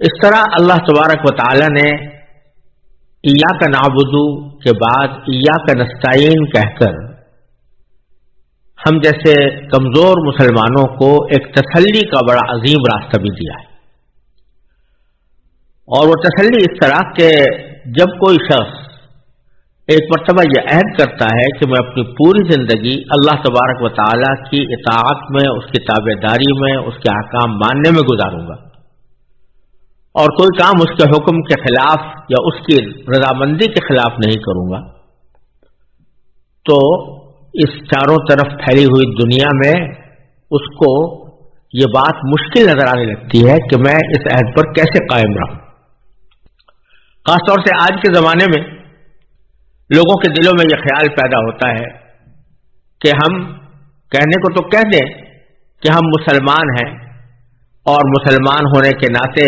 اس طرح اللہ تبارک و تعالی نے ایاک نعبدو کے بعد ایاک نستعین کہہ کر ہم جیسے کمزور مسلمانوں کو ایک تسلی کا بڑا عظیم راستہ بھی دیا ہے. اور وہ تسلی اس طرح کہ جب کوئی شخص ایک مرتبہ یہ عہد کرتا ہے کہ میں اپنی پوری زندگی اللہ تبارک و تعالیٰ کی اطاعت میں، اس کی تابعداری میں، اس کے احکام ماننے میں گزاروں گا، اور کوئی کام اس کے حکم کے خلاف یا اس کی رضامندی کے خلاف نہیں کروں گا، تو اس چاروں طرف پھیلی ہوئی دنیا میں اس کو یہ بات مشکل نظر آنے لگتی ہے کہ میں اس عہد پر کیسے قائم رہوں. خاص طور سے آج کے زمانے میں لوگوں کے دلوں میں یہ خیال پیدا ہوتا ہے کہ ہم کہنے کو تو کہہ دیں کہ ہم مسلمان ہیں، اور مسلمان ہونے کے ناطے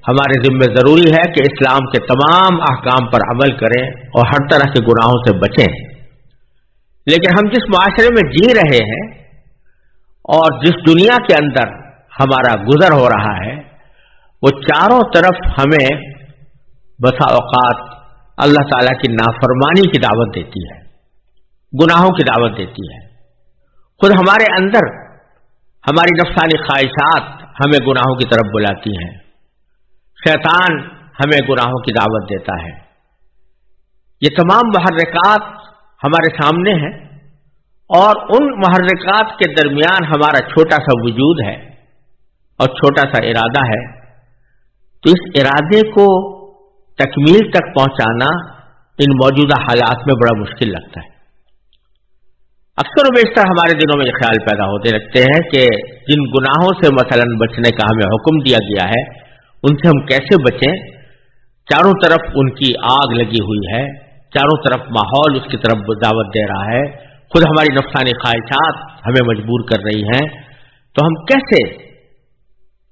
ہمارے ذمہ ضروری ہے کہ اسلام کے تمام احکام پر عمل کریں اور ہر طرح کے گناہوں سے بچیں. لیکن ہم جس معاشرے میں جی رہے ہیں اور جس دنیا کے اندر ہمارا گزر ہو رہا ہے، وہ چاروں طرف ہمیں بسا اوقات اللہ تعالیٰ کی نافرمانی کی دعوت دیتی ہے، گناہوں کی دعوت دیتی ہے. خود ہمارے اندر ہماری نفسانی خواہشات ہمیں گناہوں کی طرف بلاتی ہیں، شیطان ہمیں گناہوں کی دعوت دیتا ہے. یہ تمام محرکات ہمارے سامنے ہیں، اور ان محرکات کے درمیان ہمارا چھوٹا سا وجود ہے اور چھوٹا سا ارادہ ہے. تو اس ارادے کو تکمیل تک پہنچانا ان موجودہ حالات میں بڑا مشکل لگتا ہے. اکثر و بیشتر ہمارے دلوں میں یہ خیال پیدا ہوتے رکھتے ہیں کہ جن گناہوں سے مثلا بچنے کا ہمیں حکم دیا گیا ہے ان سے ہم کیسے بچیں. چاروں طرف ان کی آگ لگی ہوئی ہے، چاروں طرف ماحول اس کی طرف دعوت دے رہا ہے، خود ہماری نفسانی خواہشات ہمیں مجبور کر رہی ہیں. تو ہم کیسے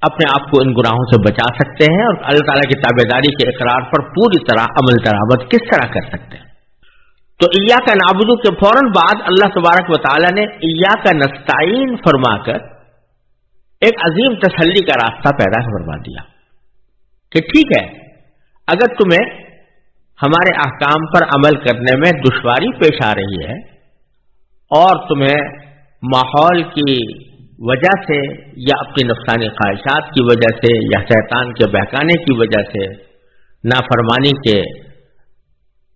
اپنے آپ کو ان گناہوں سے بچا سکتے ہیں اور اللہ تعالیٰ کی تابعداری کے اقرار پر پوری طرح عمل درآمد کس طرح کر سکتے ہیں؟ تو ایاک نعبدو کے فوراً بعد اللہ تبارک و تعالیٰ نے ایاک نستعین فرما کر ایک عظیم تسلی کا راستہ پیدا فرما دیا کہ ٹھیک ہے، اگر تمہیں ہمارے احکام پر عمل کرنے میں دشواری پیش آ رہی ہے اور تمہیں ماحول کی وجہ سے یا اپنی نفسانی خواہشات کی وجہ سے یا شیطان کے بہکانے کی وجہ سے نافرمانی کے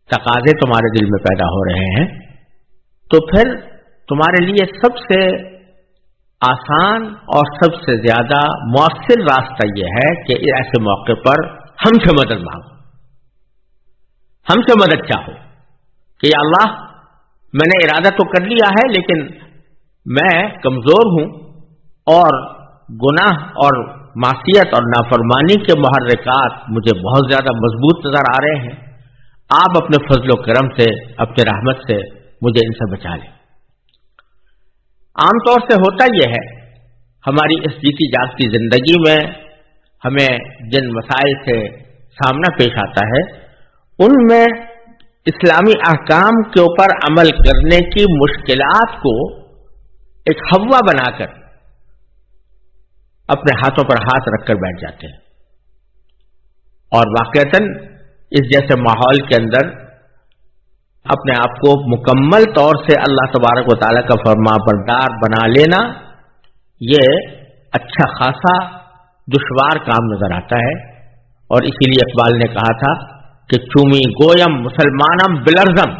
تقاضے تمہارے دل میں پیدا ہو رہے ہیں، تو پھر تمہارے لیے سب سے آسان اور سب سے زیادہ مؤثر راستہ یہ ہے کہ ایسے موقع پر ہم سے مدد مانگو، ہم سے مدد چاہو کہ یا اللہ میں نے ارادہ تو کر لیا ہے لیکن میں کمزور ہوں اور گناہ اور معصیت اور نافرمانی کے محرکات مجھے بہت زیادہ مضبوط نظر آ رہے ہیں، آپ اپنے فضل و کرم سے، اپنے رحمت سے مجھے ان سے بچا لیں. عام طور سے ہوتا یہ ہے ہماری اس جیتی جاگتی زندگی میں ہمیں جن مسائل سے سامنا پیش آتا ہے ان میں اسلامی احکام کے اوپر عمل کرنے کی مشکلات کو ایک ہوا بنا کر اپنے ہاتھوں پر ہاتھ رکھ کر بیٹھ جاتے ہیں، اور واقعتاً اس جیسے ماحول کے اندر اپنے آپ کو مکمل طور سے اللہ تبارک و تعالیٰ کا فرما بردار بنا لینا یہ اچھا خاصا دشوار کام نظر آتا ہے. اور اسی لیے اقبال نے کہا تھا کہ چومی گویم مسلمانم بلرزم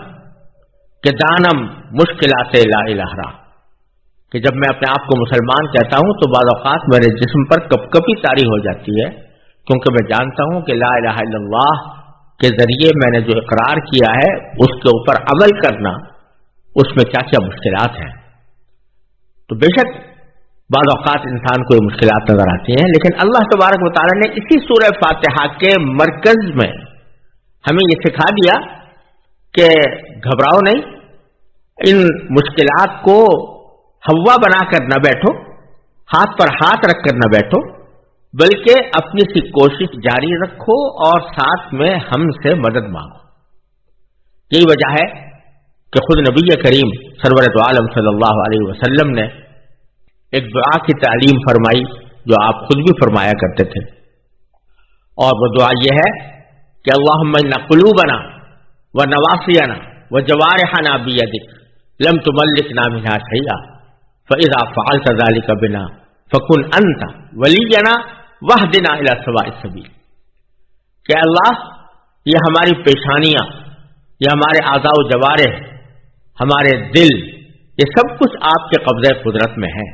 کہ دانم مشکلات لا الہ را، کہ جب میں اپنے آپ کو مسلمان کہتا ہوں تو بعض اوقات میرے جسم پر کپ کپی طاری ہو جاتی ہے، کیونکہ میں جانتا ہوں کہ لا الہ الا اللہ کے ذریعے میں نے جو اقرار کیا ہے اس کے اوپر عمل کرنا، اس میں کیا کیا مشکلات ہیں. تو بے شک بعض اوقات انسان کو یہ مشکلات نظر آتی ہیں، لیکن اللہ تبارک و تعالیٰ نے اسی سورہ فاتحہ کے مرکز میں ہمیں یہ سکھا دیا کہ گھبراؤ نہیں، ان مشکلات کو ہوا بنا کر نہ بیٹھو، ہاتھ پر ہاتھ رکھ کر نہ بیٹھو، بلکہ اپنی سی کوشش جاری رکھو اور ساتھ میں ہم سے مدد مانگو. یہی وجہ ہے کہ خود نبی کریم سرورت عالم صلی اللہ علیہ وسلم نے ایک دعا کی تعلیم فرمائی جو آپ خود بھی فرمایا کرتے تھے. اور وہ دعا یہ ہے کہ اللہم ان قلوبنا و نواصینا و جوارحنا بیدک لم تملکنا منها شیئا فاذا فعلت ذلك بنا فکن انت ولینا واہدنا الی سواء السبیل، کہ اللہ یہ ہماری پیشانیاں، یہ ہمارے اعضاء و جوارح، ہمارے دل، یہ سب کچھ آپ کے قبضہ قدرت میں ہے.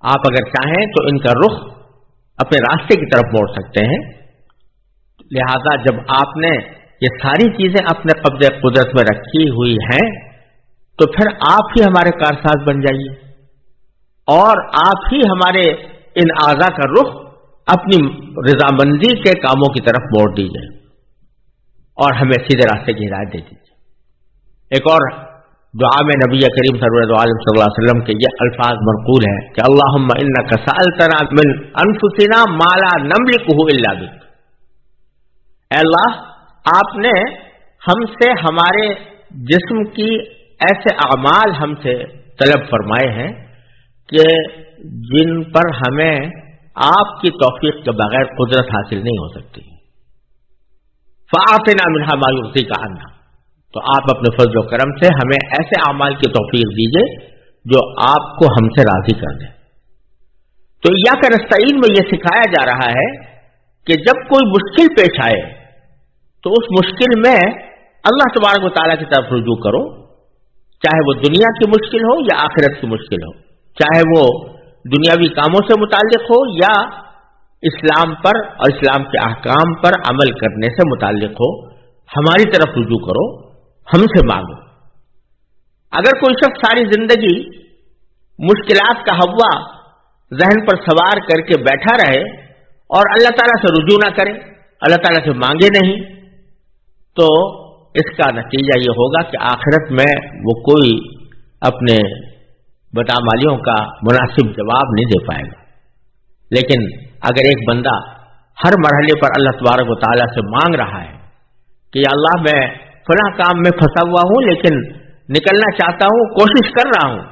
آپ اگر چاہیں تو ان کا رخ اپنے راستے کی طرف موڑ سکتے ہیں. لہذا جب آپ نے یہ ساری چیزیں اپنے قبضہ قدرت میں رکھی ہوئی ہیں تو پھر آپ ہی ہمارے کارساز بن جائیے اور آپ ہی ہمارے ان اعضاء کا رخ اپنی رضامندی کے کاموں کی طرف موڑ دیجیے اور ہمیں سیدھے راستے کی ہدایت دے دیجیے. ایک اور دعا میں نبی کریم سرور عالم صلی اللہ علیہ وسلم کے یہ الفاظ منقول ہیں کہ اللہم انک سألتنا من انفسنا ما لا نملکہ الا بک. اے اللہ، آپ نے ہم سے ہمارے جسم کی ایسے اعمال ہم سے طلب فرمائے ہیں کہ جن پر ہمیں آپ کی توفیق کے بغیر قدرت حاصل نہیں ہو سکتی. فآتنا منها ما یرضیک عنا، تو آپ اپنے فضل و کرم سے ہمیں ایسے اعمال کی توفیق دیجئے جو آپ کو ہم سے راضی کر دیں. تو ایاک نستعین میں یہ سکھایا جا رہا ہے کہ جب کوئی مشکل پیش آئے تو اس مشکل میں اللہ تبارک و تعالیٰ کی طرف رجوع کرو، چاہے وہ دنیا کی مشکل ہو یا آخرت کی مشکل ہو، چاہے وہ دنیاوی کاموں سے متعلق ہو یا اسلام پر اور اسلام کے احکام پر عمل کرنے سے متعلق ہو. ہماری طرف رجوع کرو، ہم سے مانگو. اگر کوئی شخص ساری زندگی مشکلات کا ہوا ذہن پر سوار کر کے بیٹھا رہے اور اللہ تعالیٰ سے رجوع نہ کرے، اللہ تعالیٰ سے مانگے نہیں، تو اس کا نتیجہ یہ ہوگا کہ آخرت میں وہ کوئی اپنے بدعمالیوں کا مناسب جواب نہیں دے پائے گا. لیکن اگر ایک بندہ ہر مرحلے پر اللہ تبارک و تعالیٰ سے مانگ رہا ہے کہ یا اللہ میں فلاں کام میں پھنسا ہوا ہوں لیکن نکلنا چاہتا ہوں، کوشش کر رہا ہوں،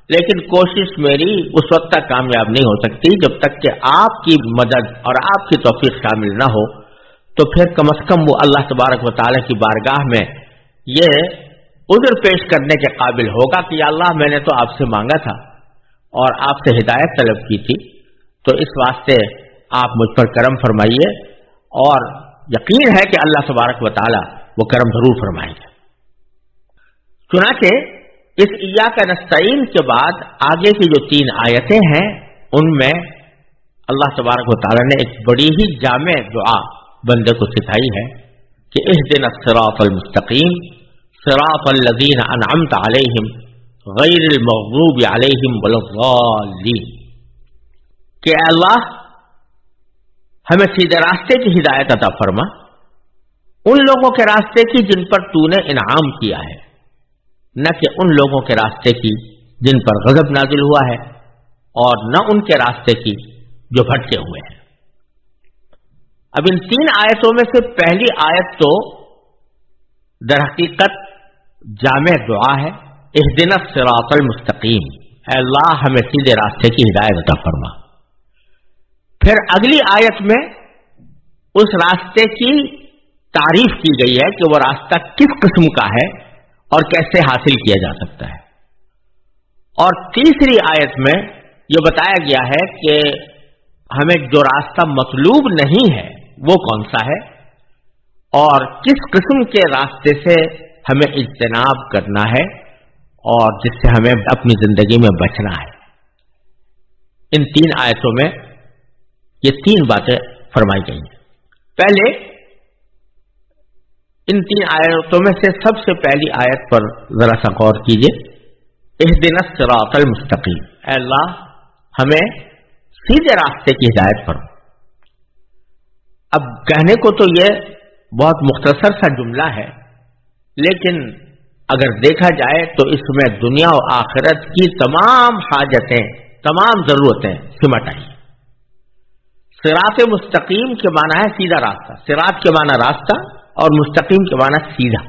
لیکن کوشش میری اس وقت تک کامیاب نہیں ہو سکتی جب تک کہ آپ کی مدد اور آپ کی توفیق شامل نہ ہو، تو پھر کم از کم وہ اللہ تبارک و تعالیٰ کی بارگاہ میں یہ عذر پیش کرنے کے قابل ہوگا کہ یا اللہ میں نے تو آپ سے مانگا تھا اور آپ سے ہدایت طلب کی تھی، تو اس واسطے آپ مجھ پر کرم فرمائیے، اور یقین ہے کہ اللہ تبارک و تعالیٰ وہ کرم ضرور فرمائیں گے. چنانچہ اس ایاک نستعین کے بعد آگے کی جو 3 آیتیں ہیں ان میں اللہ تبارک و تعالیٰ نے ایک بڑی ہی جامع دعا بندے کو سکھائی ہے کہ اہدنا الصراط المستقیم صراط الذین انعمت علیہم غیر المغضوب علیہم ولا الضالین، کہ اے اللہ ہمیں سیدھے راستے کی ہدایت عطا فرما، ان لوگوں کے راستے کی جن پر تو نے انعام کیا ہے، نہ کہ ان لوگوں کے راستے کی جن پر غضب نازل ہوا ہے، اور نہ ان کے راستے کی جو بھٹکے ہوئے ہیں. اب ان 3 آیتوں میں سے پہلی آیت تو در حقیقت جامع دعا ہے، اہدنا الصراط المستقیم، اے اللہ ہمیں سیدھے راستے کی ہدایت عطا فرما. پھر اگلی آیت میں اس راستے کی تعریف کی گئی ہے کہ وہ راستہ کس قسم کا ہے اور کیسے حاصل کیا جا سکتا ہے. اور تیسری آیت میں یہ بتایا گیا ہے کہ ہمیں جو راستہ مطلوب نہیں ہے وہ کون سا ہے اور کس قسم کے راستے سے ہمیں اجتناب کرنا ہے اور جس سے ہمیں اپنی زندگی میں بچنا ہے. ان 3 آیتوں میں یہ 3 باتیں فرمائی گئی ہیں. پہلے ان 3 آیتوں میں سے سب سے پہلی آیت پر ذرا سا غور کیجئے، اہدنا الصراط المستقیم، اے اللہ ہمیں سیدھے راستے کی ہدایت فرما. اب کہنے کو تو یہ بہت مختصر سا جملہ ہے، لیکن اگر دیکھا جائے تو اس میں دنیا و آخرت کی تمام حاجتیں، تمام ضرورتیں سمٹ آئی. صراط مستقیم کے معنی ہے سیدھا راستہ، صراط کے معنی راستہ اور مستقیم کے معنی سیدھا.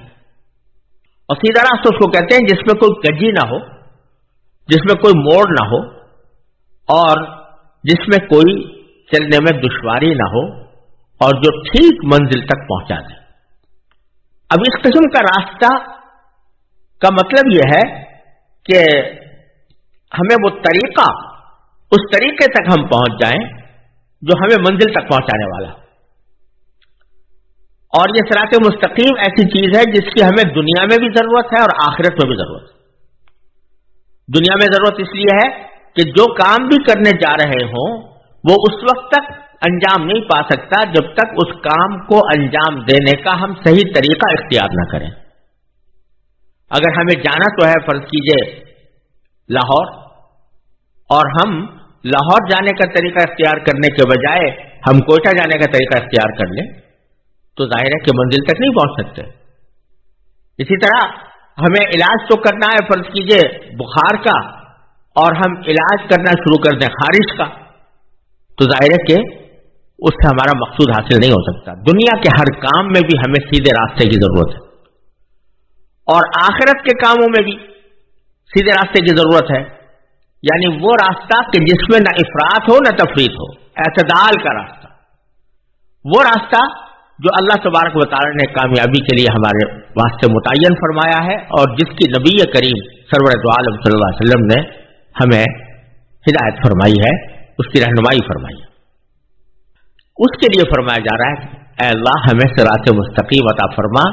اور سیدھا راستہ اس کو کہتے ہیں جس میں کوئی کجی نہ ہو، جس میں کوئی موڑ نہ ہو اور جس میں کوئی چلنے میں دشواری نہ ہو اور جو ٹھیک منزل تک پہنچا دے۔ اب اس قسم کا راستہ کا مطلب یہ ہے کہ ہمیں وہ طریقہ، اس طریقے تک ہم پہنچ جائیں جو ہمیں منزل تک پہنچانے والا۔ اور یہ صراط مستقیم ایسی چیز ہے جس کی ہمیں دنیا میں بھی ضرورت ہے اور آخرت میں بھی ضرورت ہے۔ دنیا میں ضرورت اس لیے ہے کہ جو کام بھی کرنے جا رہے ہوں وہ اس وقت تک انجام نہیں پا سکتا جب تک اس کام کو انجام دینے کا ہم صحیح طریقہ اختیار نہ کریں۔ اگر ہمیں جانا تو ہے فرض کیجئے لاہور، اور ہم لاہور جانے کا طریقہ اختیار کرنے کے بجائے ہم کوئٹہ جانے کا طریقہ اختیار کر لیں تو ظاہر ہے کہ منزل تک نہیں پہنچ سکتے۔ اسی طرح ہمیں علاج تو کرنا ہے فرض کیجئے بخار کا، اور ہم علاج کرنا شروع کر دیں خارش کا، تو ظاہر ہے کہ اس سے ہمارا مقصود حاصل نہیں ہو سکتا۔ دنیا کے ہر کام میں بھی ہمیں سیدھے راستے کی ضرورت ہے، اور آخرت کے کاموں میں بھی سیدھے راستے کی ضرورت ہے، یعنی وہ راستہ کہ جس میں نہ افراط ہو نہ تفریط ہو، اعتدال کا راستہ، وہ راستہ جو اللہ تبارک و تعالی نے کامیابی کے لیے ہمارے واسطے متعین فرمایا ہے، اور جس کی نبی کریم سرور دو عالم صلی اللہ علیہ وسلم نے ہمیں ہدایت فرمائی ہے، اس کی رہنمائی فرمائی ہے۔ اس کے لیے فرمایا جا رہا ہے کہ اے اللہ ہمیں صراط مستقیم عطا فرما،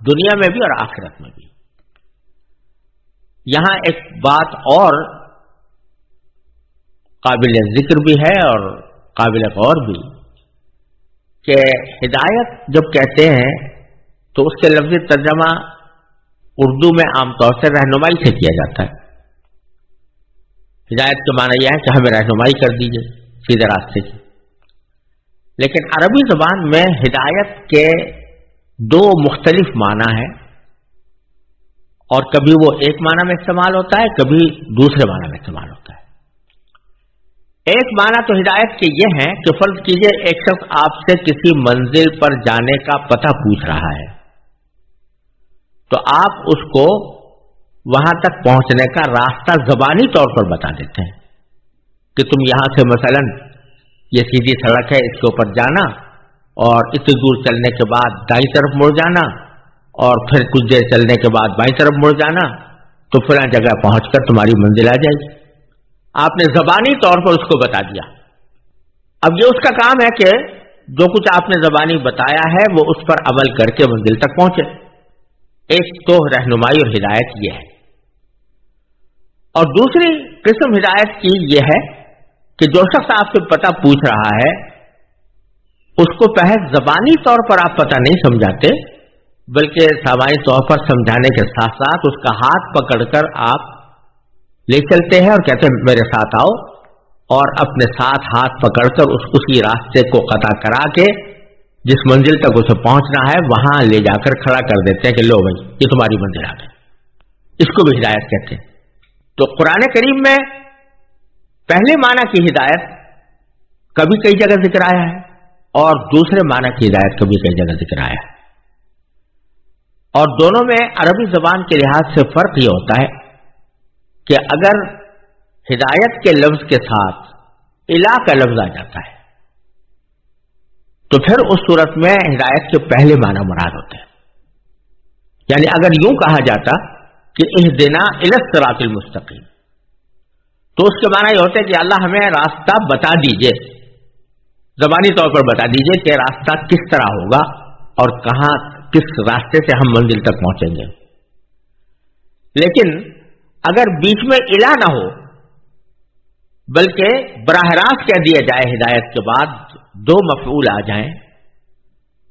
دنیا میں بھی اور آخرت میں بھی۔ یہاں ایک بات اور قابل ذکر بھی ہے اور قابل غور بھی، کہ ہدایت جب کہتے ہیں تو اس کے لفظی ترجمہ اردو میں عام طور سے رہنمائی سے کیا جاتا ہے۔ ہدایت کا معنی یہ ہے کہ ہمیں رہنمائی کر دیجیے سیدھے راستے کی، لیکن عربی زبان میں ہدایت کے دو مختلف معنی ہیں، اور کبھی وہ ایک معنی میں استعمال ہوتا ہے، کبھی دوسرے معنی میں استعمال ہوتا ہے۔ ایک معنی تو ہدایت کے یہ ہے کہ فرض کیجئے ایک شخص آپ سے کسی منزل پر جانے کا پتہ پوچھ رہا ہے، تو آپ اس کو وہاں تک پہنچنے کا راستہ زبانی طور پر بتا دیتے ہیں کہ تم یہاں سے مثلا یہ سیدھی سڑک ہے، اس کے اوپر جانا، اور اتنی دور چلنے کے بعد دائیں طرف مڑ جانا، اور پھر کچھ دیر چلنے کے بعد بائیں طرف مڑ جانا، تو فلاں جگہ پہنچ کر تمہاری منزل آ جائے گی۔ آپ نے زبانی طور پر اس کو بتا دیا۔ اب یہ اس کا کام ہے کہ جو کچھ آپ نے زبانی بتایا ہے وہ اس پر عمل کر کے منزل تک پہنچے۔ ایک تو رہنمائی اور ہدایت یہ ہے، اور دوسری قسم ہدایت کی یہ ہے کہ جو شخص آپ سے پتہ پوچھ رہا ہے اس کو پہلے زبانی طور پر آپ پتہ نہیں سمجھاتے، بلکہ سامعی طور پر سمجھانے کے ساتھ ساتھ اس کا ہاتھ پکڑ کر آپ لے چلتے ہیں اور کہتے ہیں میرے ساتھ آؤ، اور اپنے ساتھ ہاتھ پکڑ کر اسی راستے کو قطع کرا کے جس منزل تک اسے پہنچنا ہے وہاں لے جا کر کھڑا کر دیتے ہیں کہ لو بھائی یہ تمہاری منزل آ گئی۔ اس کو بھی ہدایت کہتے ہیں۔ تو قرآن کریم میں پہلے معنی کی ہدایت کبھی کئی جگہ ذکر آیا ہے، اور دوسرے معنی کی ہدایت کبھی کئی جگہ ذکر آیا ہے، اور دونوں میں عربی زبان کے لحاظ سے فرق یہ ہوتا ہے کہ اگر ہدایت کے لفظ کے ساتھ الہ کا لفظ آ جاتا ہے تو پھر اس صورت میں ہدایت کے پہلے معنی مراد ہوتے ہیں۔ یعنی اگر یوں کہا جاتا کہ اہدنا الی الصراط المستقیم، تو اس کے معنی یہ ہوتے کہ اللہ ہمیں راستہ بتا دیجئے، زبانی طور پر بتا دیجئے کہ راستہ کس طرح ہوگا اور کہاں کس راستے سے ہم منزل تک پہنچیں گے۔ لیکن اگر بیچ میں الہ نہ ہو بلکہ براہ راست کہہ دیا جائے ہدایت کے بعد دو مفعول آ جائیں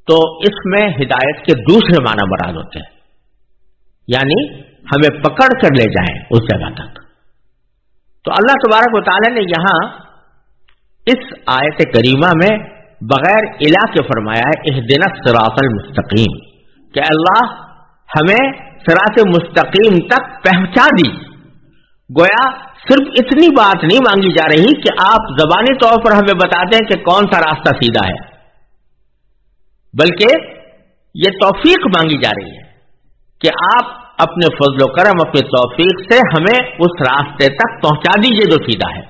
تو اس میں ہدایت کے دوسرے معنی مراد ہوتے ہیں، یعنی ہمیں پکڑ کر لے جائیں اس جگہ تک۔ تو اللہ تبارک و تعالی نے یہاں اس آیت کریمہ میں بغیر الہ کے فرمایا ہے اہدنا الصراط المستقیم، کہ اللہ ہمیں صراط مستقیم تک پہنچا دی۔ گویا صرف اتنی بات نہیں مانگی جا رہی کہ آپ زبانی طور پر ہمیں بتا دیں کہ کون سا راستہ سیدھا ہے، بلکہ یہ توفیق مانگی جا رہی ہے کہ آپ اپنے فضل و کرم، اپنے توفیق سے ہمیں اس راستے تک پہنچا دیجئے جو سیدھا ہے۔